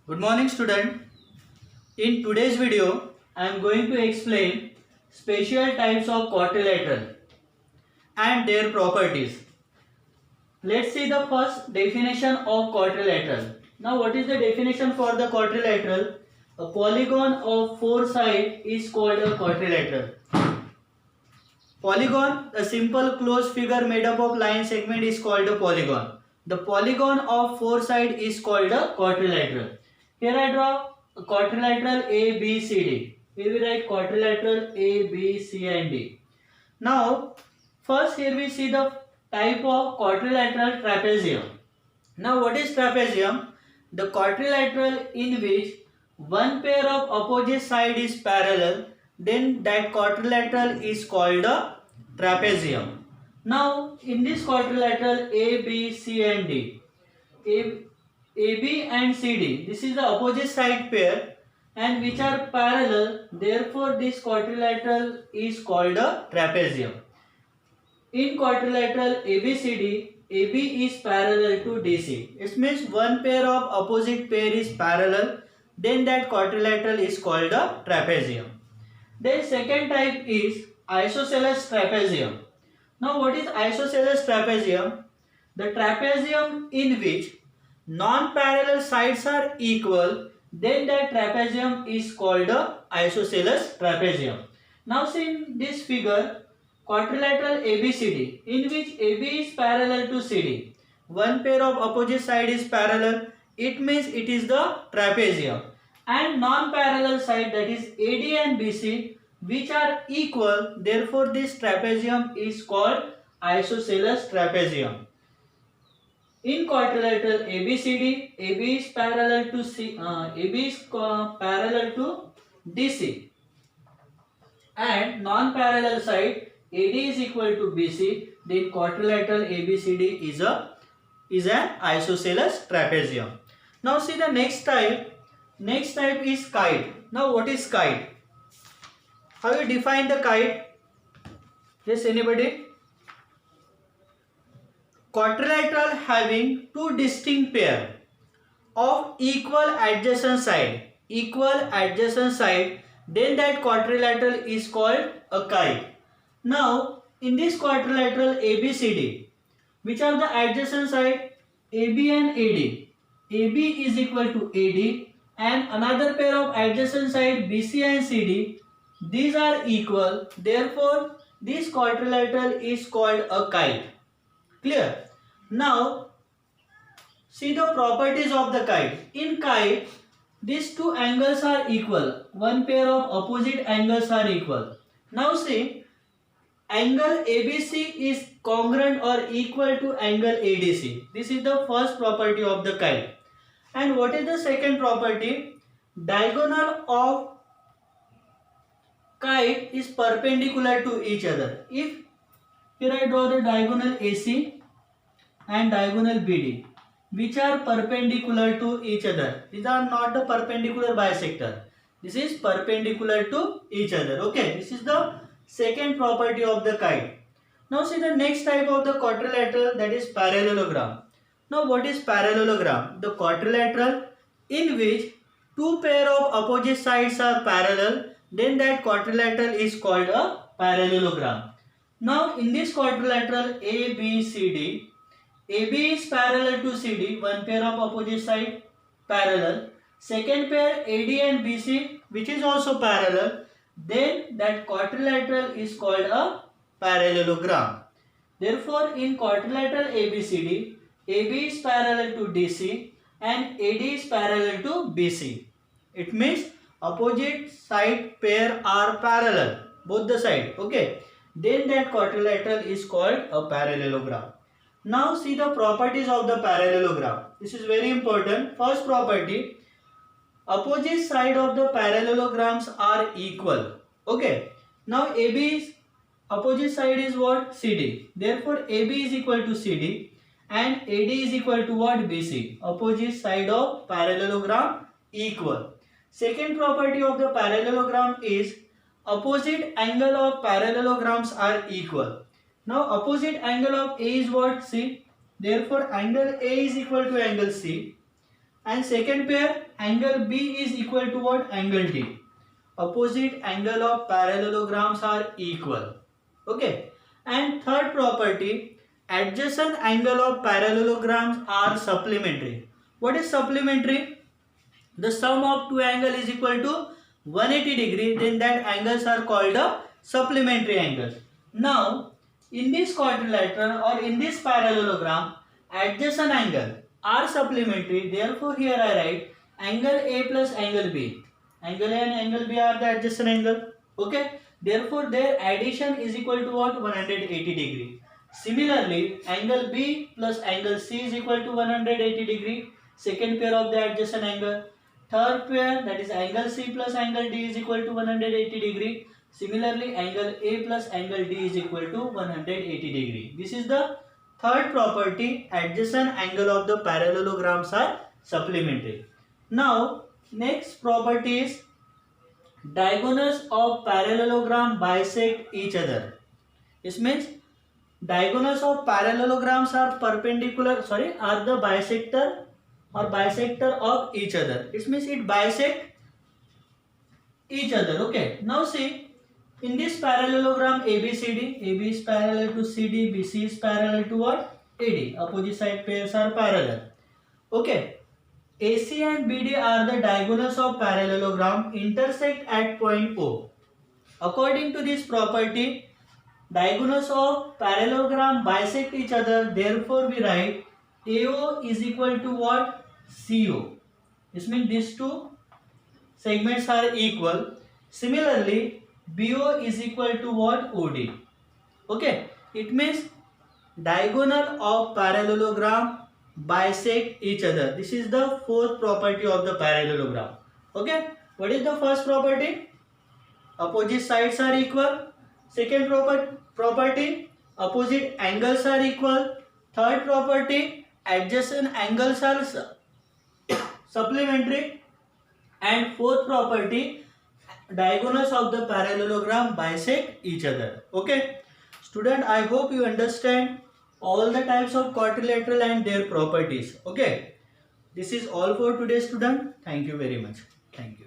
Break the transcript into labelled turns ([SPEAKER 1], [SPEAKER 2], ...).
[SPEAKER 1] Good morning student. In today's video, I am going to explain special types of quadrilateral and their properties. Let's see the first definition of quadrilateral. Now what is the definition for the quadrilateral? A polygon of four sides is called a quadrilateral. Polygon, a simple closed figure made up of line segment is called a polygon. The polygon of four sides is called a quadrilateral. Here I draw a quadrilateral A, B, C, D. Here we write quadrilateral A, B, C and D. Now, first here we see the type of quadrilateral trapezium. Now what is trapezium? The quadrilateral in which one pair of opposite side is parallel, then that quadrilateral is called a trapezium. Now in this quadrilateral A, B, C and D, AB and CD, this is the opposite side pair and which are parallel, therefore this quadrilateral is called a trapezium. In quadrilateral ABCD, AB is parallel to DC. It means one pair of opposite pair is parallel, then that quadrilateral is called a trapezium. Then second type is isosceles trapezium. Now what is isosceles trapezium? The trapezium in which non-parallel sides are equal, then that trapezium is called a isosceles trapezium. Now see in this figure, quadrilateral ABCD in which AB is parallel to CD. One pair of opposite side is parallel. It means it is the trapezium. And non-parallel side, that is AD and BC, which are equal. Therefore, this trapezium is called isosceles trapezium. In quadrilateral ABCD, AB is parallel to parallel to DC, and non-parallel side AD is equal to BC. Then quadrilateral ABCD is an isosceles trapezium. Now see the next type. Next type is kite. Now what is kite? How you define the kite? Yes, anybody? Quadrilateral having two distinct pair of equal adjacent side. Then that quadrilateral is called a kite. Now in this quadrilateral ABCD, which are the adjacent side? AB and AD. AB is equal to AD and another pair of adjacent side BC and CD. These are equal. Therefore, this quadrilateral is called a kite. Clear? Now, see the properties of the kite. In kite, these two angles are equal. One pair of opposite angles are equal. Now see, angle ABC is congruent or equal to angle ADC. This is the first property of the kite. And what is the second property? Diagonal of kite is perpendicular to each other. If here I draw the diagonal AC and diagonal BD, which are perpendicular to each other. These are not the perpendicular bisector. This is perpendicular to each other. Okay, this is the second property of the kite. Now see the next type of the quadrilateral, that is parallelogram. Now what is parallelogram? The quadrilateral in which two pair of opposite sides are parallel, then that quadrilateral is called a parallelogram. Now in this quadrilateral ABCD, AB is parallel to CD, one pair of opposite side parallel. Second pair AD and BC, which is also parallel, then that quadrilateral is called a parallelogram. Therefore, in quadrilateral ABCD, AB is parallel to DC and AD is parallel to BC. It means opposite side pair are parallel, both the side. Okay. Then that quadrilateral is called a parallelogram. Now see the properties of the parallelogram. This is very important. First property, opposite side of the parallelograms are equal. Okay. Now AB's opposite side is what? CD. Therefore AB is equal to CD and AD is equal to what? BC. Opposite side of parallelogram equal. Second property of the parallelogram is opposite angle of parallelograms are equal. Now opposite angle of A is what? C. Therefore angle A is equal to angle C. And second pair, angle B is equal to what? Angle D. Opposite angle of parallelograms are equal. Okay. And third property, adjacent angle of parallelograms are supplementary. What is supplementary? The sum of two angles is equal to 180 degree, then that angles are called the supplementary angles. Now, in this quadrilateral or in this parallelogram, adjacent angle are supplementary. Therefore, here I write angle A plus angle B. Angle A and angle B are the adjacent angle. Okay. Therefore, their addition is equal to what? 180 degree. Similarly, angle B plus angle C is equal to 180 degree. Second pair of the adjacent angle. Third pair, that is angle C plus angle D is equal to 180 degree. Similarly, angle A plus angle D is equal to 180 degree. This is the third property, adjacent angle of the parallelograms are supplementary. Now, next property is diagonals of parallelogram bisect each other. This means diagonals of parallelograms are are the bisector of each other. It means it bisect each other. Okay. Now see, in this parallelogram ABCD, AB is parallel to CD, BC is parallel to what? AD. Opposite side pairs are parallel. Okay. AC and BD are the diagonals of parallelogram intersect at point O. According to this property, diagonals of parallelogram bisect each other. Therefore, we write AO is equal to what? CO. This means these two segments are equal. Similarly, BO is equal to what? OD. Okay. It means diagonal of parallelogram bisect each other. This is the fourth property of the parallelogram. Okay. What is the first property? Opposite sides are equal. Second property, opposite angles are equal. Third property, adjacent angles are supplementary. And fourth property, diagonals of the parallelogram bisect each other. Okay. Student, I hope you understand all the types of quadrilateral and their properties. Okay. This is all for today, student. Thank you very much. Thank you.